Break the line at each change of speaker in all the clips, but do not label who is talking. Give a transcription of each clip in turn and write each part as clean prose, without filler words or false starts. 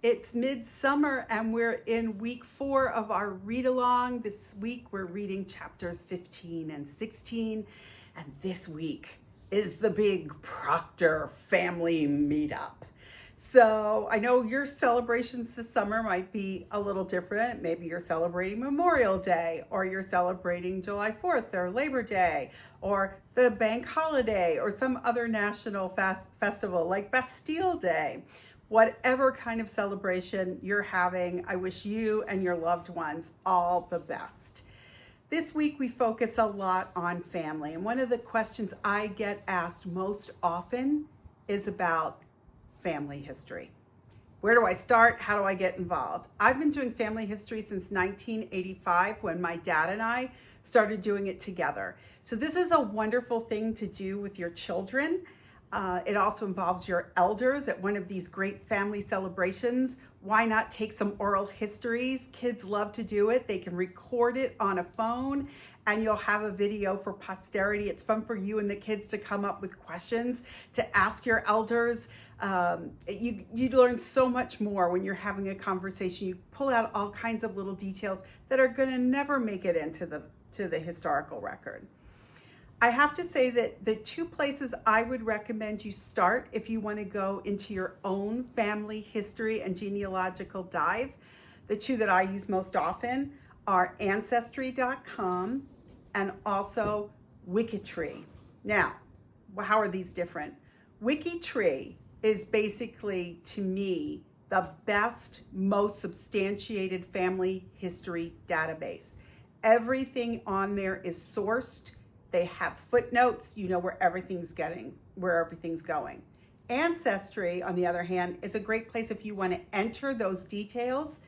It's midsummer and we're in week 4 of our read along. This week we're reading chapters 15 and 16. And this week is the big Proctor family meetup. So I know your celebrations this summer might be a little different. Maybe you're celebrating Memorial Day, or you're celebrating July 4th or Labor Day, or the bank holiday, or some other national festival like Bastille Day. Whatever kind of celebration you're having, I wish you and your loved ones all the best. This week we focus a lot on family, and one of the questions I get asked most often is about family history. Where do I start? How do I get involved? I've been doing family history since 1985 when my dad and I started doing it together. So this is a wonderful thing to do with your children. It also involves your elders at one of these great family celebrations. Why not take some oral histories? Kids love to do it. They can record it on a phone and you'll have a video for posterity. It's fun for you and the kids to come up with questions to ask your elders. You learn so much more when you're having a conversation. You pull out all kinds of little details that are going to never make it into the historical record. I have to say that the two places I would recommend you start if you want to go into your own family history and genealogical dive, the two that I use most often are Ancestry.com and also Wikitree. Now, how are these different? Wikitree is basically, to me, the best, most substantiated family history database. Everything on there is sourced. They have footnotes, you know where everything's going. Ancestry, on the other hand, is a great place if you want to enter those details,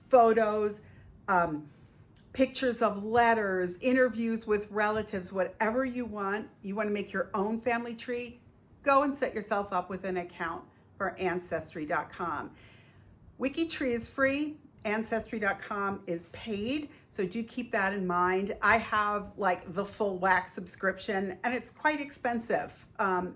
photos, pictures of letters, interviews with relatives, whatever you want to make your own family tree, go and set yourself up with an account for Ancestry.com. Wikitree is free. Ancestry.com is paid, so do keep that in mind. I have like the full whack subscription, and it's quite expensive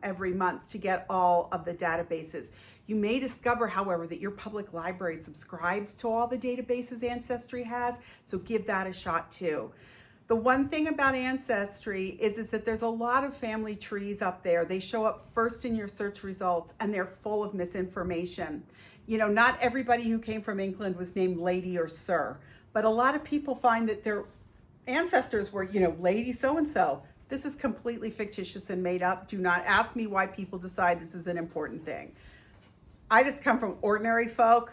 every month to get all of the databases. You may discover, however, that your public library subscribes to all the databases Ancestry has, so give that a shot too. The one thing about Ancestry is that there's a lot of family trees up there. They show up first in your search results, and they're full of misinformation. You know, not everybody who came from England was named Lady or Sir, but a lot of people find that their ancestors were, Lady so-and-so. This is completely fictitious and made up. Do not ask me why people decide this is an important thing. I just come from ordinary folk,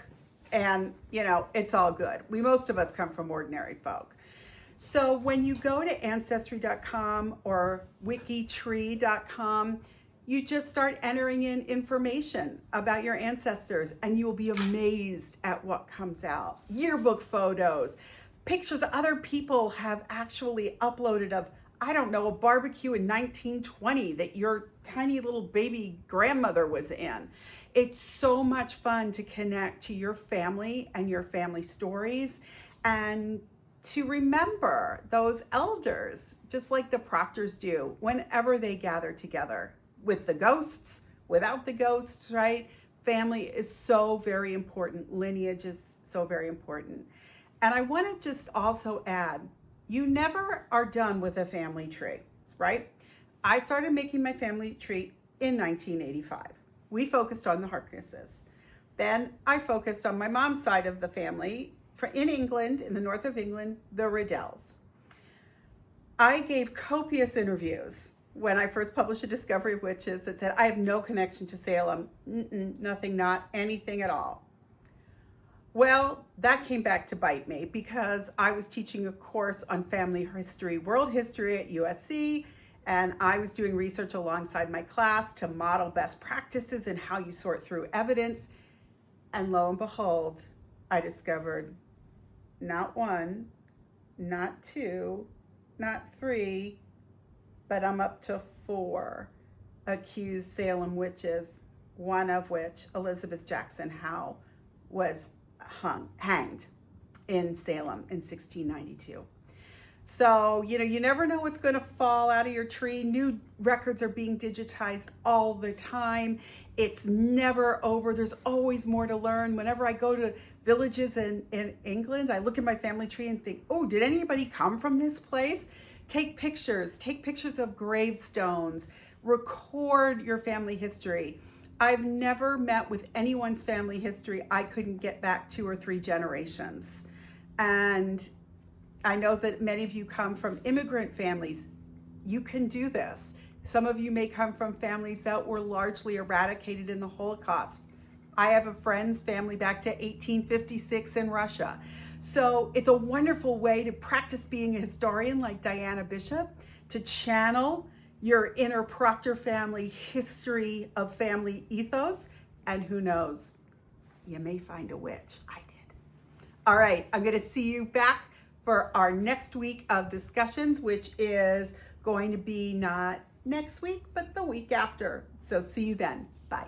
and, it's all good. Most of us come from ordinary folk. So when you go to Ancestry.com or Wikitree.com, you just start entering in information about your ancestors, and you will be amazed at what comes out. Yearbook photos, pictures other people have actually uploaded of, a barbecue in 1920 that your tiny little baby grandmother was in. It's so much fun to connect to your family and your family stories, and to remember those elders, just like the Proctors do, whenever they gather together. With the ghosts, without the ghosts, right? Family is so very important. Lineage is so very important. And I want to just also add, you never are done with a family tree, right? I started making my family tree in 1985. We focused on the Harknesses. Then I focused on my mom's side of the family, in England, in the north of England, the Riddells. I gave copious interviews when I first published A Discovery of Witches that said, I have no connection to Salem, nothing, not anything at all. Well, that came back to bite me because I was teaching a course on family history, world history at USC, and I was doing research alongside my class to model best practices and how you sort through evidence. And lo and behold, I discovered not one, not two, not three, but I'm up to 4 accused Salem witches, one of which, Elizabeth Jackson Howe, was hanged in Salem in 1692. So, you never know what's going to fall out of your tree. New records are being digitized all the time. It's never over. There's always more to learn. Whenever I go to villages in England, I look at my family tree and think, oh, did anybody come from this place? Take pictures of gravestones, record your family history. I've never met with anyone's family history I couldn't get back 2 or 3 generations. And I know that many of you come from immigrant families. You can do this. Some of you may come from families that were largely eradicated in the Holocaust. I have a friend's family back to 1856 in Russia. So it's a wonderful way to practice being a historian like Diana Bishop, to channel your inner Proctor family history of family ethos, and who knows, you may find a witch. I did. All right, I'm going to see you back for our next week of discussions, which is going to be not next week, but the week after. So see you then. Bye.